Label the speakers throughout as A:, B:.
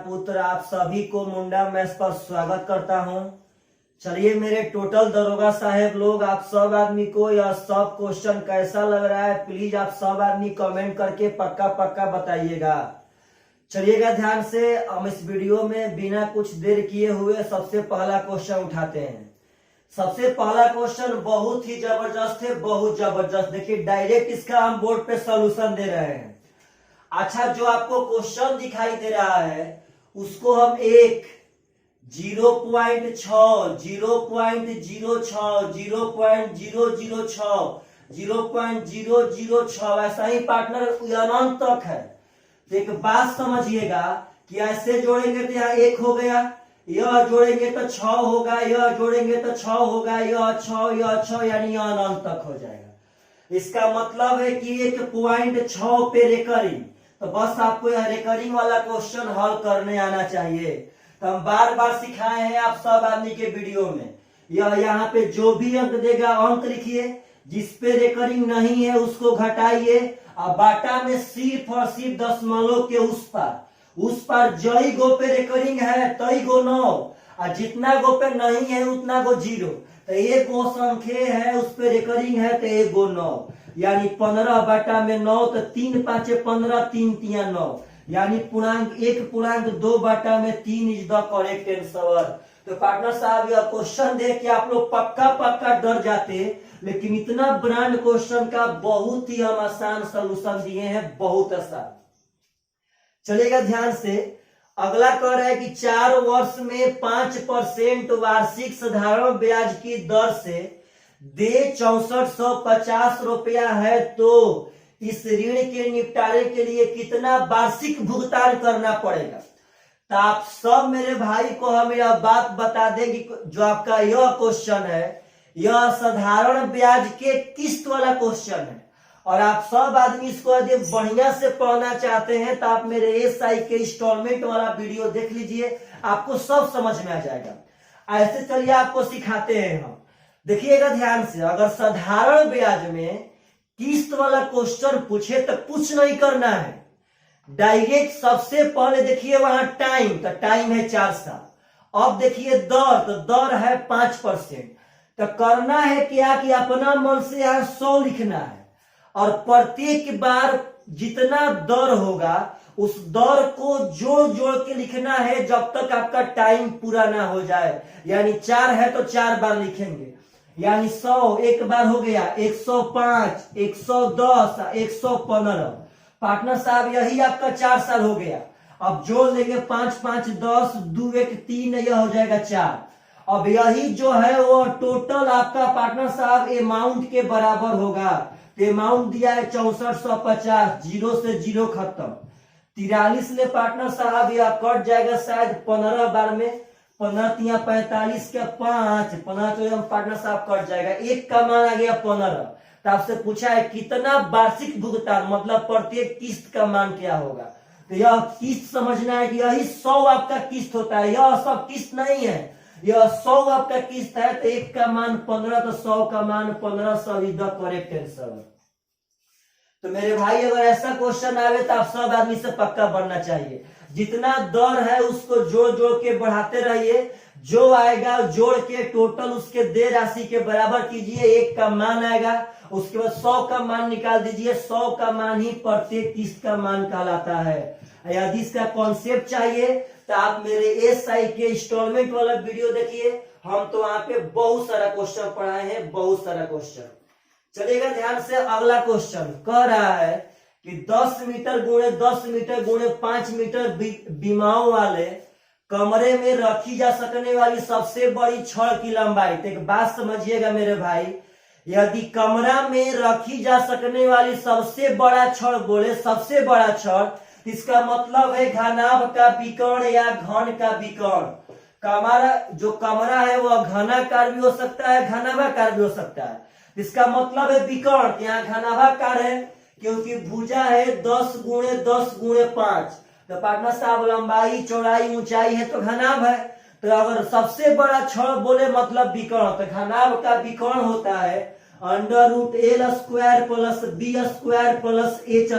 A: पुत्र आप सभी को मुंडा मैथ्स पर स्वागत करता हूं। चलिए मेरे टोटल दरोगा साहेब लोग, आप सब आदमी को यह सब क्वेश्चन कैसा लग रहा है प्लीज आप सब आदमी कमेंट करके पक्का पक्का बताइएगा। चलिएगा ध्यान से, हम इस वीडियो में बिना कुछ देर किए हुए सबसे पहला क्वेश्चन उठाते हैं। सबसे पहला क्वेश्चन बहुत ही जबरदस्त है, बहुत जबरदस्त। देखिए डायरेक्ट इसका हम बोर्ड पे सॉल्यूशन दे रहे हैं। अच्छा, जो आपको क्वेश्चन दिखाई दे रहा है उसको हम 1, 0.6, 0.06, 0.006, 0.006 ऐसा ही पार्टनर अनंत तक है। तो एक बात समझिएगा कि ऐसे जोड़ेंगे तो यहाँ 1 हो गया, यह जोड़ेंगे तो 6 होगा, यह जोड़ेंगे तो 6 होगा, यह 6 यानी यह अनंत तक हो जाएगा। इसका मतलब है कि 1.6 पे रेकरिंग। तो बस आपको यह रेकरिंग वाला क्वेश्चन हल करने आना चाहिए। तो हम बार बार सिखाए हैं आप सब आदमी के वीडियो में। यह यहाँ पे जो भी अंक देगा अंक लिखिए, जिसपे रेकरिंग नहीं है उसको घटाइए, और बाटा में सिर्फ और सिर्फ दशमलव के उस पर जई गो पे रेकरिंग है तई गो 9, और जितना गो पे नहीं है उतना गो 0। तो एक गो संख्या है उस पे रेकरिंग है तो 1 गो 9, यानी 15 बाटा में 9, तो 3 5 15, 3 3 9, यानी पूर्णांक 1.2 बाटा में 3 इज द करेक्ट आंसर। तो पार्टनर साहब यह क्वेश्चन देख के आप लोग पक्का डर जाते, लेकिन इतना ब्रांड क्वेश्चन का बहुत ही हम आसान सोल्यूशन दिए हैं, बहुत आसान। चलेगा ध्यान से, अगला कह रहा है कि 4 वर्ष में 5% वार्षिक साधारण ब्याज की दर से दे 6450 रुपया है, तो इस ऋण के निपटारे के लिए कितना वार्षिक भुगतान करना पड़ेगा। तो आप सब मेरे भाई को हम यह बात बता दें कि जो आपका यह क्वेश्चन है यह साधारण ब्याज के किस्त वाला क्वेश्चन है, और आप सब आदमी इसको यदि बढ़िया से पढ़ना चाहते हैं तो आप मेरे एसआई के इंस्टॉलमेंट वाला वीडियो देख लीजिए, आपको सब समझ में आ जाएगा। ऐसे चलिए आपको सिखाते हैं हम। देखिएगा ध्यान से, अगर साधारण ब्याज में किस्त वाला क्वेश्चन पूछे तो कुछ नहीं करना है, डायरेक्ट सबसे पहले देखिए वहां टाइम, तो टाइम है 4 साल। अब देखिए दर, तो दर है 5%। तो करना है क्या कि अपना मन से यहाँ 100 लिखना है, और प्रत्येक बार जितना दर होगा उस दर को जोड़ के लिखना है जब तक आपका टाइम पूरा ना हो जाए। यानी 4 है तो 4 बार लिखेंगे, यानी 100 एक बार हो गया, 105, 110, 115। पार्टनर साहब यही आपका 4 साल हो गया। अब जोड़ लेंगे 5 5 10, 2 1 3, यह हो जाएगा 4। अब यही जो है वो टोटल आपका पार्टनर साहब अमाउंट के बराबर होगा। तो अमाउंट दिया है 6450, 0 से 0 खत्म। 43 ले पार्टनर साहब यह कट जाएगा शायद 15 बार में, 15 3 45 के 5, 15 तो पार्टनर साहब कट जाएगा। 1 का मान आ गया 15। तो आपसे पूछा है कितना वार्षिक भुगतान, मतलब प्रत्येक किस्त का मान क्या होगा। तो यह किस्त समझना है कि यही 100 आपका किस्त होता है, यह सब किस्त नहीं है, यह 100 आपका किस्त है। तो 1 का मान 15, तो 100 का मान 1500 इज द करेक्ट आंसर। तो मेरे भाई अगर ऐसा क्वेश्चन आवे तो आप सब आदमी से पक्का बनना चाहिए। जितना दर है उसको जोड़ के बढ़ाते रहिए, जो आएगा जोड़ के टोटल उसके दे राशि के बराबर कीजिए। 1 का मान आएगा, उसके बाद 100 का मान निकाल दीजिए। 100 का मान ही प्रत्येक किस्त का मान कहलाता है। यदि इसका कॉन्सेप्ट चाहिए तो आप मेरे एसआई के इंस्टॉलमेंट वाला वीडियो देखिए, हम तो वहां पे बहुत सारा क्वेश्चन पढ़ाए हैं, बहुत सारा क्वेश्चन। चलेगा ध्यान से, अगला क्वेश्चन कह रहा है कि 10 मीटर गुणे 10 मीटर गुणे 5 मीटर बीमाओं वाले कमरे में रखी जा सकने वाली सबसे बड़ी छड़ की लंबाई। तो एक बात समझिएगा मेरे भाई, यदि कमरा में रखी जा सकने वाली सबसे बड़ा छड़ बोले, सबसे बड़ा छड़, इसका मतलब है घनाभ का विकर्ण या घन का विकर्ण। कमरा जो कमरा है वह घनाकार भी हो सकता है, घनाभाकार भी हो सकता है। इसका मतलब है विकर्ण, यहाँ घनाभाकार है क्योंकि भुजा है 10 गुणे 10 गुणे 5। तो पार्टनर साहब लंबाई चौड़ाई ऊंचाई है तो घनाभ है। तो अगर सबसे बड़ा छड़ बोले मतलब विकर्ण, तो घनाभ का विकर्ण होता है √L² + B² + H²।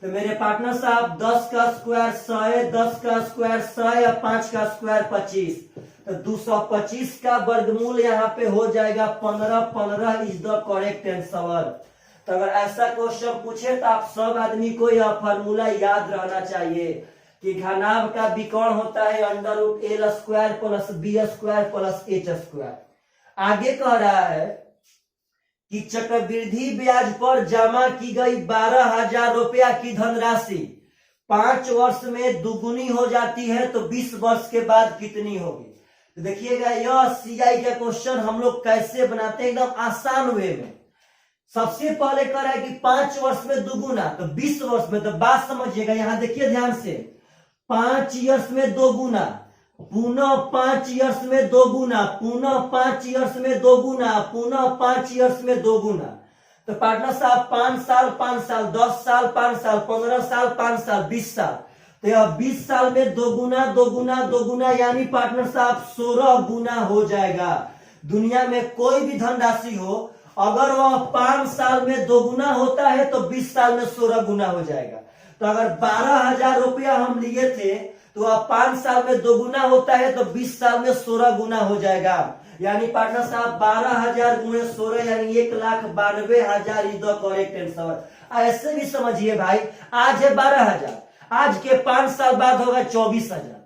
A: तो मेरे पार्टनर साहब 10 का स्क्वायर 100, 10 का स्क्वायर 100 या 5 का स्क्वायर 25, तो 225 का वर्गमूल यहाँ पे हो जाएगा 15। 15 इज द करेक्ट आंसर। तो अगर ऐसा क्वेश्चन पूछे तो आप सब आदमी को यह फॉर्मूला याद रहना चाहिए कि घनाभ का विकर्ण होता है √l square plus B square plus H square. आगे कह रहा है कि चक्रवृद्धि ब्याज पर जमा की गई 12,000 रुपया की धनराशि 5 वर्ष में दुगुनी हो जाती है तो 20 वर्ष के बाद कितनी होगी। तो देखिएगा यह सीआई का क्वेश्चन हम लोग कैसे बनाते हैं, एकदम आसान वे में। सबसे पहले कह रहा है कि 5 वर्ष में दुगुना, तो 20 वर्ष में, तो बात समझिएगा। यहां देखिए ध्यान से, 5 ईयर्स में 2 गुना, पुनः 5 ईयर्स में 2 गुना, पुनः 5 ईयर्स में 2 गुना, पुनः 5 ईयर्स में 2 गुना। तो पार्टनर साहब 5 साल 5 साल, 10 साल 5 साल, 15 साल 5 साल, 20 साल। तो यह 20 साल में 2 गुना 2 गुना 2 गुना, यानी पार्टनर साहब 16 गुना हो जाएगा। दुनिया में कोई भी धनराशि हो, अगर वह 5 साल में 2 गुना होता है तो 20 साल में 16 गुना हो जाएगा। तो अगर 12,000 रुपया हम लिए थे तो वह 5 साल में 2 गुना होता है तो 20 साल में 16 गुना हो जाएगा। यानी पार्टनर साहब 12,000 गुणे 16 यानी 1,92,000 इज द करेक्ट आंसर। ऐसे भी समझिए भाई, आज है 12,000, आज के 5 साल बाद होगा 24,000,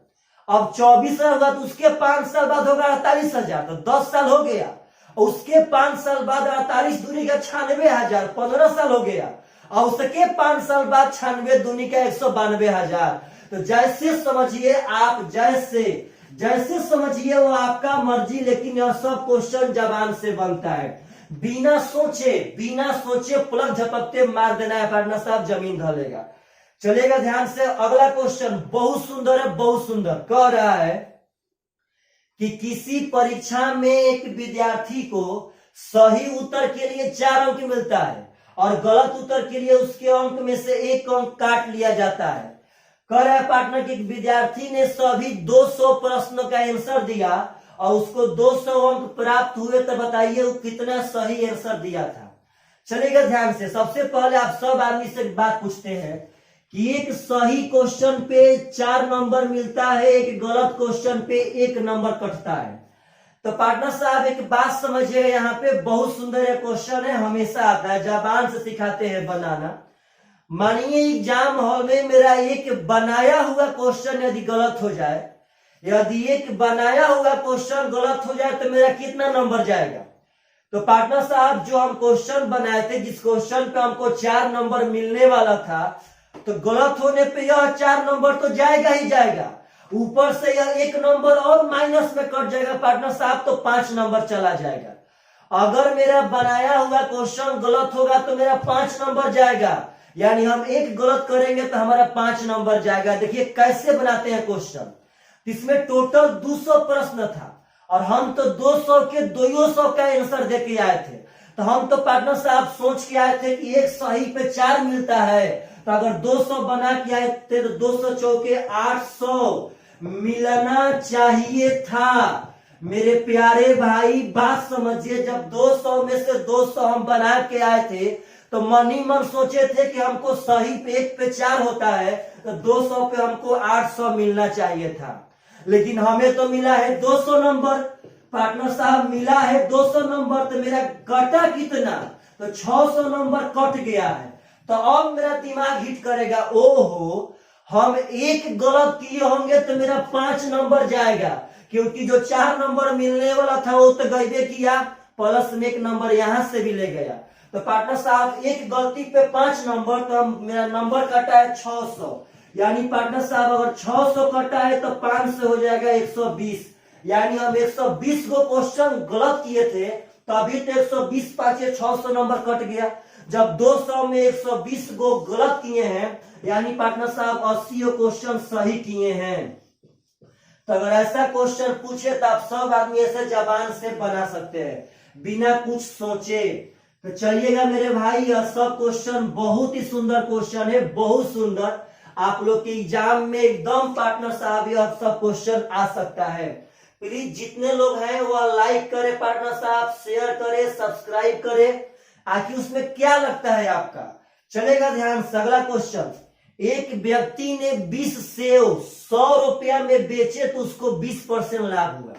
A: अब 24,000 होगा तो उसके 5 साल बाद होगा 48,000, तो 10 साल हो गया। उसके 5 साल बाद 48 दूनी का 96,000, 15 साल हो गया। और उसके 5 साल बाद 96 दूनी का 192,000। तो जैसे समझिए आप, जैसे समझिए वो आपका मर्जी, लेकिन यह सब क्वेश्चन जबान से बनता है। बिना सोचे पलक झपकते मार देना है पार्टनर साहब, जमीन ढलेगा। चलेगा ध्यान से। अगला क्वेश्चन बहुत सुंदर है, बहुत सुंदर। कह रहा है कि किसी परीक्षा में एक विद्यार्थी को सही उत्तर के लिए 4 अंक मिलता है और गलत उत्तर के लिए उसके अंक में से 1 अंक काट लिया जाता है। कह रहा है पार्टनर कि विद्यार्थी ने सभी 200 प्रश्नों का आंसर दिया और उसको 200 अंक प्राप्त हुए, तो बताइए वो कितना सही आंसर दिया था। चलेगा ध्यान से। सबसे पहले आप सब आदमी से बात पूछते हैं कि एक सही क्वेश्चन पे 4 नंबर मिलता है, एक गलत क्वेश्चन पे 1 नंबर कटता है। तो पार्टनर साहब एक बात समझिए, यहाँ पे बहुत सुंदर क्वेश्चन है, हमेशा आता है, जबान से सिखाते हैं बनाना। मानिए एग्जाम हॉल में मेरा एक बनाया हुआ क्वेश्चन यदि गलत हो जाए, यदि एक बनाया हुआ क्वेश्चन गलत हो जाए तो मेरा कितना नंबर जाएगा। तो पार्टनर साहब जो हम क्वेश्चन बनाए थे, जिस क्वेश्चन पे हमको 4 नंबर मिलने वाला था, तो गलत होने पे यह 4 नंबर तो जाएगा ही जाएगा, ऊपर से यह 1 नंबर और माइनस में कट जाएगा पार्टनर साहब, तो 5 नंबर चला जाएगा। अगर मेरा बनाया हुआ क्वेश्चन गलत होगा तो मेरा 5 नंबर जाएगा, यानी हम एक गलत करेंगे तो हमारा 5 नंबर जाएगा। देखिए कैसे बनाते हैं क्वेश्चन। इसमें टोटल 200 प्रश्न था और हम तो 200 के 200 का आंसर दे के आए थे। तो हम तो पार्टनर साहब सोच के आए थे कि एक सही पे 4 मिलता है, तो अगर 200 बना के आए थे तो 200 चौके 800 मिलना चाहिए था। मेरे प्यारे भाई बात समझिए, जब 200 में से 200 हम बना के आए थे तो मन ही मन सोचे थे कि हमको सही पे 1 पे 4 होता है तो 200 पे हमको 800 मिलना चाहिए था, लेकिन हमें तो मिला है 200 नंबर। पार्टनर साहब मिला है 200 नंबर, तो मेरा कटा कितना, तो 600 नंबर कट गया है। तो अब मेरा दिमाग हिट करेगा, ओहो हम एक गलत किए होंगे तो मेरा 5 नंबर जाएगा, क्योंकि जो 4 नंबर मिलने वाला था वो तो गईबे किया, प्लस में 1 नंबर यहां से भी ले गया। तो पार्टनर साहब एक गलती पे 5 नंबर, तो मेरा नंबर कटा है 600, यानी पार्टनर साहब अगर 600 कटा है तो 5 से हो जाएगा 120, यानी हम 120 को क्वेश्चन गलत किए थे, तभी तो 120 पांचे 600 नंबर कट गया। जब 200 में 120 को गलत किए हैं, यानी पार्टनर साहब 80 क्वेश्चन सही किए हैं। तो अगर ऐसा क्वेश्चन पूछे तो आप सब आदमी ऐसे जबान से बना सकते हैं बिना कुछ सोचे। तो चलिएगा मेरे भाई, यह सब क्वेश्चन बहुत ही सुंदर क्वेश्चन है, बहुत सुंदर। आप लोग के एग्जाम में एकदम पार्टनर साहब यह सब क्वेश्चन आ सकता है। प्लीज जितने लोग हैं वह लाइक करे पार्टनर साहब, शेयर करे, सब्सक्राइब करे। आखिर उसमें क्या लगता है आपका। चलेगा ध्यान से। अगला क्वेश्चन, एक व्यक्ति ने 20 सेव 100 रुपया में बेचे तो उसको 20% लाभ हुआ।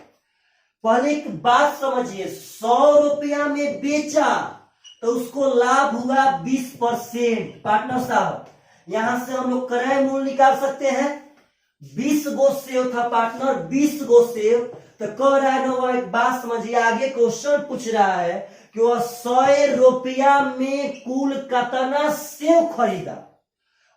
A: पहले एक बात समझिए, 100 रुपया में बेचा तो उसको लाभ हुआ 20%। पार्टनर साहब, यहां से हम लोग क्रय मूल्य निकाल सकते हैं। 20 गो सेव था पार्टनर, 20 गो सेव। तो कह रहा है ना, वो एक बात समझिए, आगे क्वेश्चन पूछ रहा है कि वह 100 रुपया में कुल कितना सेव खरीदा।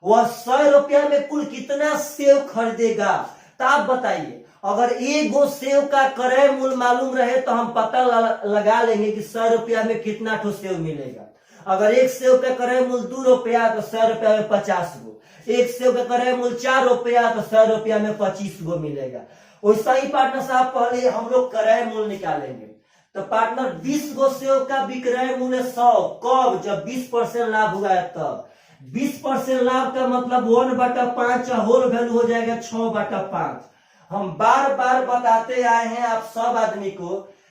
A: वह 100 रुपया में कुल कितना सेव खरीदेगा। तो आप बताइए, अगर एक गो सेव का क्रय मूल्य मालूम रहे तो हम पता लगा लेंगे कि 100 रुपया में कितना ठो सेव मिलेगा। अगर एक सेव का क्रय मूल्य 2 रुपया तो 100 रुपया में 50 गो, एक सेव का क्रय मूल्य 4 रुपया तो 100 रुपया में 25 गो मिलेगा। वैसा ही पार्टनर साहब पहले हम लोग क्रय मूल्य निकालेंगे। तो पार्टनर 20 गो सेव का विक्रय मूल्य 100, कब? जब 20% लाभ हुआ है तब। 20% लाभ का मतलब 1/5 होल वैल्यू हो जाएगा 6/5। हम बार बार बताते आए हैं आप सब आदमी को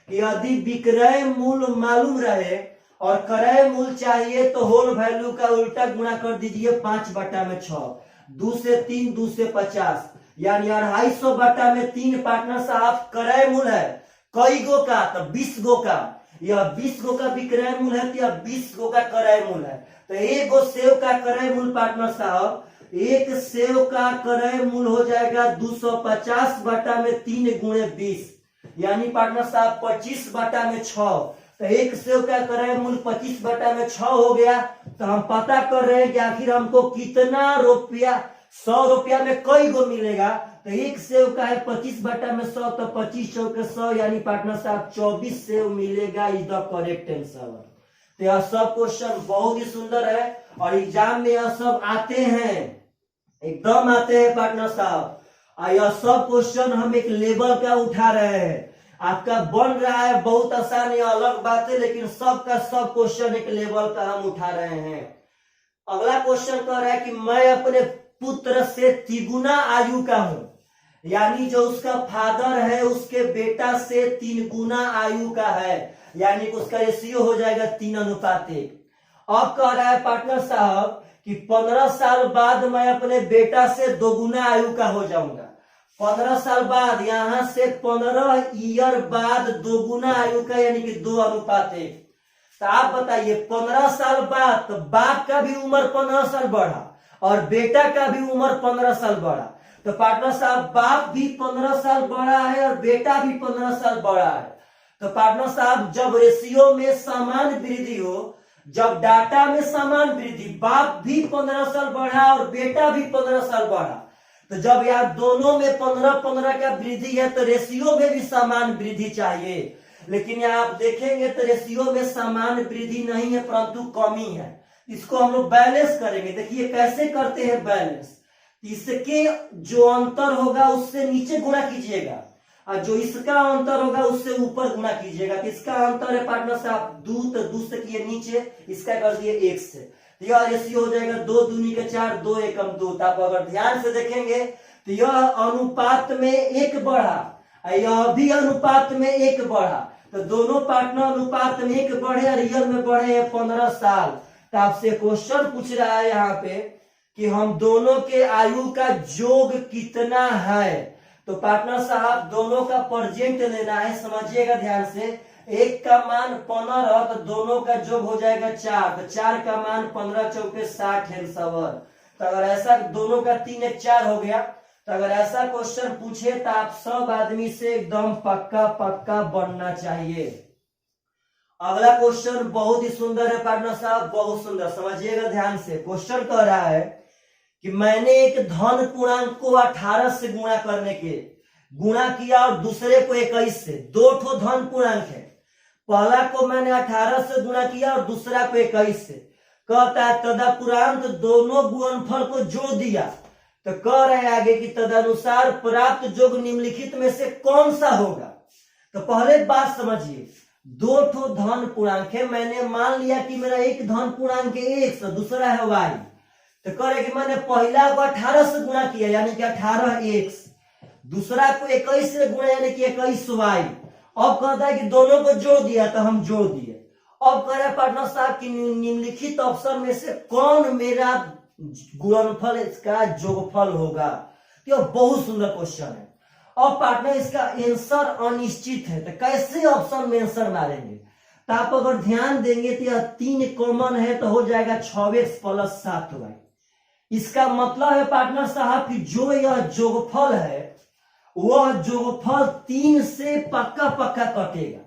A: कि यदि विक्रय मूल्य मालूम रहे और क्रय मूल्य चाहिए तो होल वैल्यू का उल्टा गुणा कर दीजिए 5/6। 2 से 3, 2 से 50, यानी 250/3। पार्टनर साहब क्रय मूल्य है कई गो का? तो 20 गो का। यह 20 गो का विक्रय मूल्य है तो यह 20 गो का क्रय मूल्य है। तो एक गो सेव का क्रय मूल्य पार्टनर साहब, एक सेव का क्रय मूल्य हो जाएगा 250/3 गुणे 20, यानी पार्टनर साहब 25/6। तो एक सेव का क्रय मूल्य 25/6 हो गया। तो हम पता कर रहे हैं कि आखिर हमको कितना रुपया, 100 रुपया में कई गो मिलेगा। तो एक सेव का है 25/100, तो 25 चौके 100, यानी पार्टनर साहब 24 सेव मिलेगा। Is the correct answer. तो यह सब क्वेश्चन बहुत ही सुंदर है और एग्जाम में यह सब आते हैं, एकदम आते हैं पार्टनर साहब। यह सब क्वेश्चन हम एक लेवल का उठा रहे हैं। आपका बन रहा है बहुत आसान, यह अलग बात है, लेकिन सब का सब क्वेश्चन एक लेवल का हम उठा रहे हैं। अगला क्वेश्चन कह रहा है कि मैं अपने पुत्र से 3 गुना आयु का हूं, यानी जो उसका फादर है उसके बेटा से 3 गुना आयु का है, यानी कि उसका रेशियो हो जाएगा 3:1। अब कह रहा है पार्टनर साहब कि 15 साल बाद मैं अपने बेटा से 2 गुना आयु का हो जाऊंगा। 15 साल बाद, यहां से 15 ईयर बाद 2 गुना आयु का, यानी कि 2:1। तो आप बताइए 15 साल बाद तो बाप का भी उम्र 15 साल बढ़ा और बेटा का भी उम्र 15 साल बढ़ा। तो पार्टनर साहब बाप भी 15 साल बढ़ा है और बेटा भी 15 साल बढ़ा है। तो पार्टनर साहब जब रेशियो में समान वृद्धि हो, जब डाटा में समान वृद्धि, बाप भी 15 साल बढ़ा और बेटा भी 15 साल बढ़ा, तो जब यार दोनों में 15-15 का वृद्धि है तो रेशियो में भी समान वृद्धि चाहिए। लेकिन यहाँ आप देखेंगे तो रेशियो में समान वृद्धि नहीं है परंतु कमी है। इसको हम लोग बैलेंस करेंगे। देखिए कैसे करते हैं बैलेंस। इसके जो अंतर होगा उससे नीचे गुणा कीजिएगा और जो इसका अंतर होगा उससे ऊपर गुणा कीजिएगा। तो इसका अंतर है पार्टनर साहब 2, तो 2 से किए नीचे, इसका कर दिए 1 से। तो यह रेशियो हो जाएगा 2 दूनी के 4, 2 एकम 2। तो आप अगर ध्यान से देखेंगे तो यह अनुपात में 1 बढ़ा, यह भी अनुपात में 1 बढ़ा। तो दोनों पार्टनर अनुपात में 1 बढ़े, रियल में बढ़े हैं 15 साल। तो आपसे क्वेश्चन पूछ रहा है यहाँ पे कि हम दोनों के आयु का योग कितना है। तो पार्टनर साहब दोनों का प्रेजेंट लेना है, समझिएगा ध्यान से। एक का मान 15 तो दोनों का योग हो जाएगा 4, तो 4 का मान 15 चौके 60 है सवर। तो अगर ऐसा दोनों का 3 1 4 हो गया। तो अगर ऐसा क्वेश्चन पूछे तो आप सब आदमी से एकदम पक्का पक्का बनना चाहिए। अगला क्वेश्चन बहुत ही सुंदर है पार्टनर साहब, बहुत सुंदर, समझिएगा ध्यान से। क्वेश्चन कह रहा है कि मैंने एक धन पूर्णांक को 18 से गुणा करने के गुणा किया और दूसरे को 21 से। 2 ठो धन पूर्णांक है, पहला को मैंने 18 से गुणा किया और दूसरा को 21 से। कहता है तदुपरांत दोनों गुणनफल को जोड़ दिया। तो कह रहे हैं आगे कि तदनुसार प्राप्त योग निम्नलिखित में से कौन सा होगा। तो पहले बात समझिए, 2 ठो धन पूर्णांक है, मैंने मान लिया कि मेरा एक धन पूर्णांक है x और दूसरा है y। तो कह रहे कि मैंने पहला को 18 से गुणा किया यानी कि 18x, दूसरा को 21 से गुणा यानी कि 21y। अब कहता है कि दोनों को जोड़ दिया, तो हम जोड़ दिए। अब कह रहे पार्टनर साहब कि निम्नलिखित ऑप्शन में से कौन मेरा गुणनफल इसका जोगफल होगा। तो यह बहुत सुंदर क्वेश्चन है। और पार्टनर इसका आंसर अनिश्चित है, तो कैसे ऑप्शन में आंसर मारेंगे? तो आप अगर ध्यान देंगे तो यह 3 कॉमन है, तो हो जाएगा 6x + 7y। इसका मतलब है पार्टनर साहब कि जो यह जोगफल है वह जोगफल 3 से पक्का पक्का कटेगा।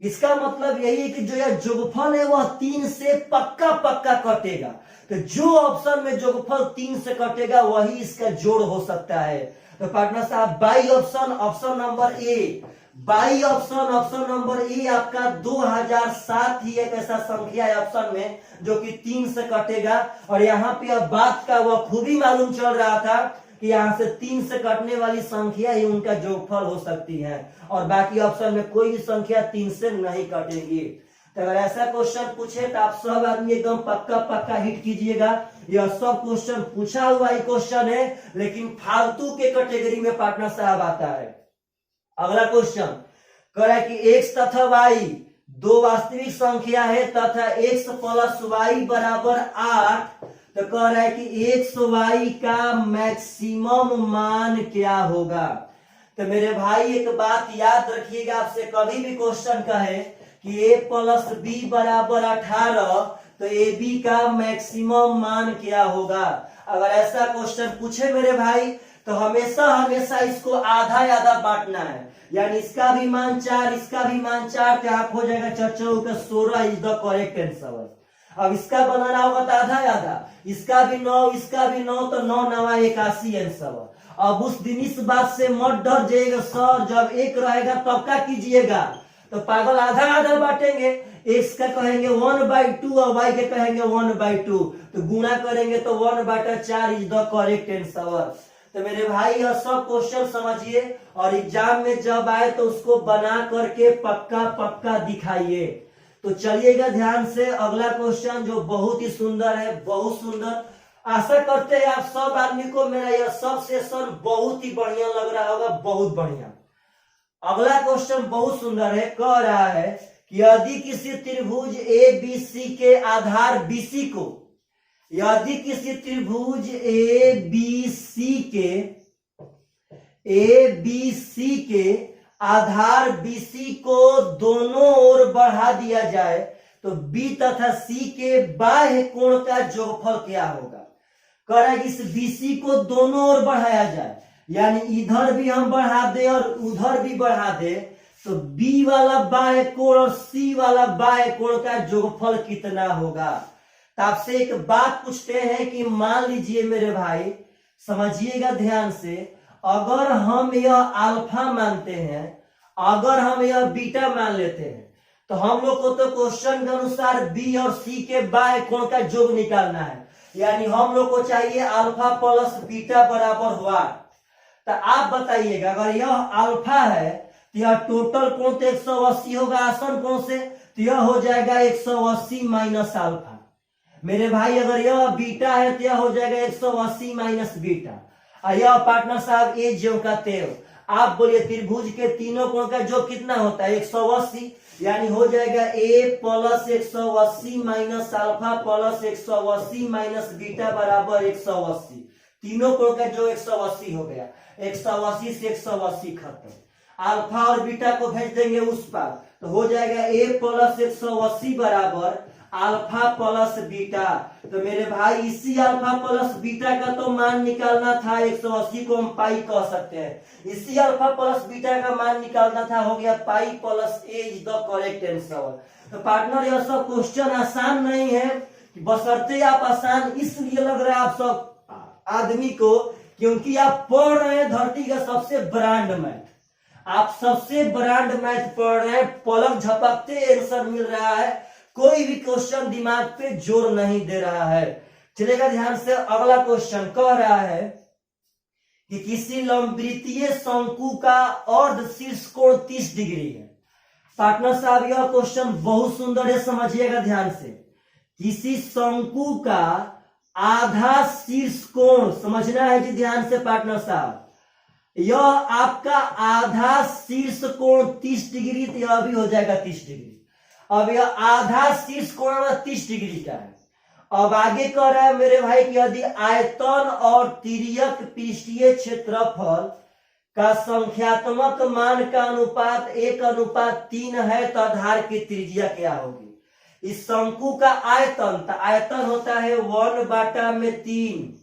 A: इसका मतलब यही है कि जो यह जोगफल है वह 3 से पक्का पक्का कटेगा। तो जो ऑप्शन में जोगफल 3 से कटेगा वही इसका जोड़ हो सकता है। तो पार्टनर साहब by option number A, by option number A आपका 2007 ही एक ऐसा संख्या है ऑप्शन में जो कि 3 से कटेगा। और यहाँ पे अब बात का वह खूबी मालूम चल रहा था कि यहाँ से 3 से कटने वाली संख्या ही उनका जोगफल हो सकती है, और बाकी ऑप्शन में कोई भी संख्या 3 से नहीं कटेगी। तो अगर ऐसा क्वेश्चन पूछे तो आप सब आदमी एकदम पक्का पक्का हिट कीजिएगा। यह सब क्वेश्चन पूछा हुआ ही क्वेश्चन है, लेकिन फालतू के कैटेगरी में पार्टनर साहब आता है। अगला क्वेश्चन कह रहा है कि x तथा y दो वास्तविक संख्या है तथा x + y = 8, तो कह रहा है कि x y का मैक्सिमम मान क्या होगा? तो मेरे भाई एक बात याद रखिएगा, आपसे कभी भी क्वेश्चन कहे कि a + b = 18, तो ab का मैक्सिमम मान क्या होगा? अगर ऐसा क्वेश्चन पूछे मेरे भाई तो हमेशा इसको आधा आधा बांटना है, यानी इसका भी मान 4, इसका भी मान 4, तो आप हो जाएगा 4 × 16 इज द करेक्ट आंसर। अब इसका बनाना होगा तो आधा आधा, इसका भी 9, इसका भी 9, तो 9 × 9 = 81 आंसर। अब उस दिन इस बात से मत डर जाइएगा सर जब 1 रहेगा तब क्या कीजिएगा, तो पागल आधा आधा बांटेंगे। x का कहेंगे 1/2 और y के कहेंगे 1/2, तो गुणा करेंगे तो 1/4 इज द करेक्ट आंसर। तो मेरे भाई यह सब क्वेश्चन समझिए और एग्जाम में जब आए तो उसको बना करके पक्का पक्का दिखाइए। तो चलिएगा ध्यान से अगला क्वेश्चन जो बहुत ही सुंदर है, बहुत सुंदर। आशा करते हैं आप सब आदमी को मेरा यह सब सेशन बहुत ही बढ़िया लग रहा होगा, बहुत बढ़िया। अगला क्वेश्चन बहुत सुंदर है, कह रहा है कि यदि किसी त्रिभुज ABC के आधार BC को, यदि किसी त्रिभुज ABC के आधार BC को दोनों ओर बढ़ा दिया जाए तो B तथा C के बाह्य कोण का जोगफल क्या होगा? कह रहा है कि इस BC को दोनों ओर बढ़ाया जाए, यानी इधर भी हम बढ़ा दे और उधर भी बढ़ा दे, तो B वाला बाह्य कोण और C वाला बाह्य कोण का जोगफल कितना होगा? तो आपसे एक बात पूछते हैं कि मान लीजिए मेरे भाई, समझिएगा ध्यान से, अगर हम यह अल्फा मानते हैं, अगर हम यह बीटा मान लेते हैं, तो हम लोग को तो क्वेश्चन के अनुसार B और C के बाह्य कोण का योग निकालना है, यानी हम लोग को चाहिए अल्फा + बीटा = 1। तो आप बताइएगा अगर यह अल्फा है तो यह टोटल कोण तो 180 होगा आसन कोण से, तो यह हो जाएगा 180 - अल्फा। मेरे भाई अगर यह बीटा है तो यह हो जाएगा 180 - बीटा। और यह पार्टनर साहब ए ज्यों का त्यों। आप बोलिए त्रिभुज के तीनों कोण का जो कितना होता है 180, यानी हो जाएगा a + 180 - अल्फा + 180 - बीटा = 180। तीनों कोण का जो 180 हो गया, 180 से 180 खत्म। अल्फा और बीटा को भेज देंगे उस पार, तो हो जाएगा a + 180 = अल्फा + बीटा। तो मेरे भाई इसी अल्फा + बीटा का तो मान निकालना था, 180 को हम पाई कह सकते हैं। इसी अल्फा + बीटा का मान निकालना था, हो गया पाई + a is the correct answer. तो पार्टनर यह सब क्वेश्चन आसान नहीं है, बशर्ते आप आसान इसलिए लग रहा है आप सब आदमी को क्योंकि आप पढ़ रहे हैं धरती का सबसे ब्रांड मैथ, आप सबसे ब्रांड मैथ पढ़ रहे हैं, पलक झपकते आंसर मिल रहा है, कोई भी क्वेश्चन दिमाग पे जोर नहीं दे रहा है। चलेगा ध्यान से। अगला क्वेश्चन कह रहा है कि किसी लंबवृत्तीय शंकु का अर्ध शीर्ष कोण 30 डिग्री है। पार्टनर साहब यह क्वेश्चन बहुत सुंदर है, समझिएगा ध्यान से। किसी शंकु का आधा शीर्ष कोण समझना है जी ध्यान से पार्टनर साहब, यह आपका आधा शीर्ष कोण 30 डिग्री, तो यह भी हो जाएगा 30 डिग्री। अब यह आधा शीर्ष कोण 30 डिग्री का है अब आगे कह रहा है मेरे भाई कि यदि आयतन और तिर्यक पृष्ठीय क्षेत्रफल का संख्यात्मक मान का अनुपात 1:3 है तो आधार की त्रिज्या क्या होगी। इस शंकु का आयतन, तो आयतन होता है 1/3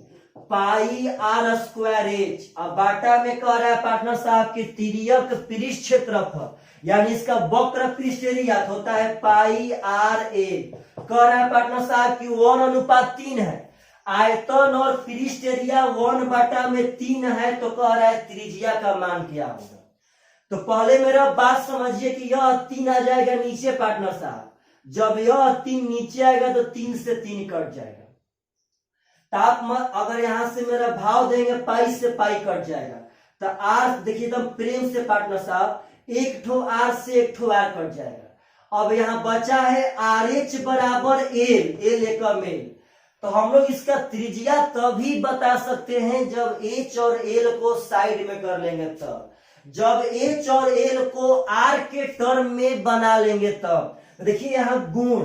A: पाई आर स्क्वायर एच। अब बाटा में कह रहा है पार्टनर साहब की तिर्यक पृष्ठ क्षेत्रफल यानी इसका वक्र पृष्ठ एरिया होता है पाई आर ए। कह रहा है पार्टनर साहब की 1:3 है, आयतन और पृष्ठ एरिया 1/3 है, तो कह रहा है त्रिज्या का मान क्या होगा। तो पहले मेरा बात समझिए कि यह 3 आ जाएगा नीचे पार्टनर साहब, जब यह 3 नीचे आएगा तो 3 से 3 कट जाएगा। ताप अगर यहां से मेरा भाव देंगे पाई से पाई कट जाएगा, तो आर देखिए एकदम प्रेम से पार्टनर साहब, एक ठो आर से एक ठो आर कट जाएगा। अब यहां बचा है आर एच बराबर एल, एल एकम एल। तो हम लोग इसका त्रिज्या तभी बता सकते हैं जब एच और एल को साइड में कर लेंगे, तब जब एच और एल को आर के टर्म में बना लेंगे तब। देखिए यहां गुण,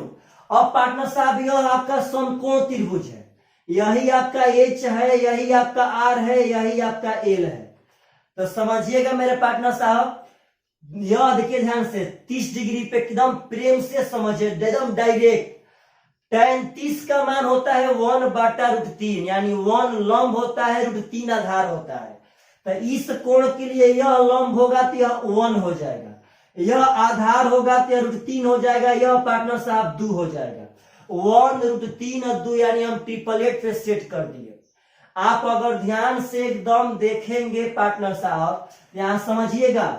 A: अब पार्टनर साहब यह आपका समकोण त्रिभुज है, यही आपका एच है, यही आपका आर है, यही आपका एल है। तो समझिएगा मेरे पार्टनर साहब, यह देखिए ध्यान से 30 डिग्री पे एकदम प्रेम से समझिए, एकदम डायरेक्ट। tan 30 का मान होता है 1/√3 यानी 1 लंब होता है, √3 आधार होता है। तो इस कोण के लिए यह लंब होगा तो यह 1 हो जाएगा, यह आधार होगा तो यह √3 हो जाएगा, यह पार्टनर साहब 2 हो जाएगा। 1 √3 और 2 यानी हम ट्रिपलेट पे सेट कर दिए। आप अगर ध्यान से एकदम देखेंगे पार्टनर साहब, यहां समझिएगा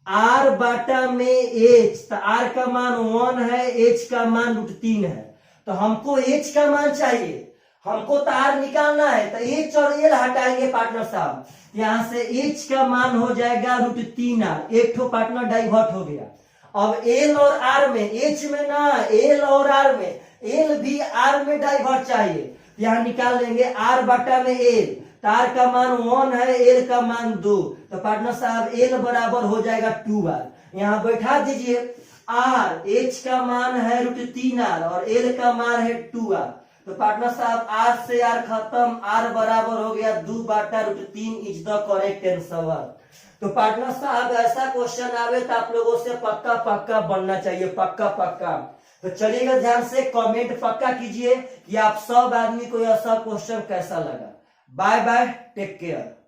A: आर बाटा में एच, तो आर का मान 1 है, एच का मान √3 है। तो हमको एच का मान चाहिए, हमको तो आर निकालना है, तो एच और एल हटाएंगे पार्टनर साहब, यहां से एच का मान हो जाएगा √3 आर, एक ठो पार्टनर डाइवर्ट हो गया। अब एल और आर में, एच में ना, एल और आर में, एल भी आर में डाइवर्ट चाहिए, यहां निकाल लेंगे आर बाटा में एल, आर का मान 1 है, एल का मान 2, तो पार्टनर साहब एल बराबर हो जाएगा 2r। यहां बैठा दीजिए आर, एच का मान है √3 आर और एल का मान है 2r, तो पार्टनर साहब आर से आर खत्म, आर बराबर हो गया 2/√3 इज द करेक्ट आंसर। तो पार्टनर साहब ऐसा क्वेश्चन आवे तो आप लोगों से पक्का पक्का बनना चाहिए, पक्का पक्का। तो चलिएगा ध्यान से कमेंट पक्का कीजिए कि आप सब आदमी को यह सब क्वेश्चन कैसा लगा। Bye bye, take care.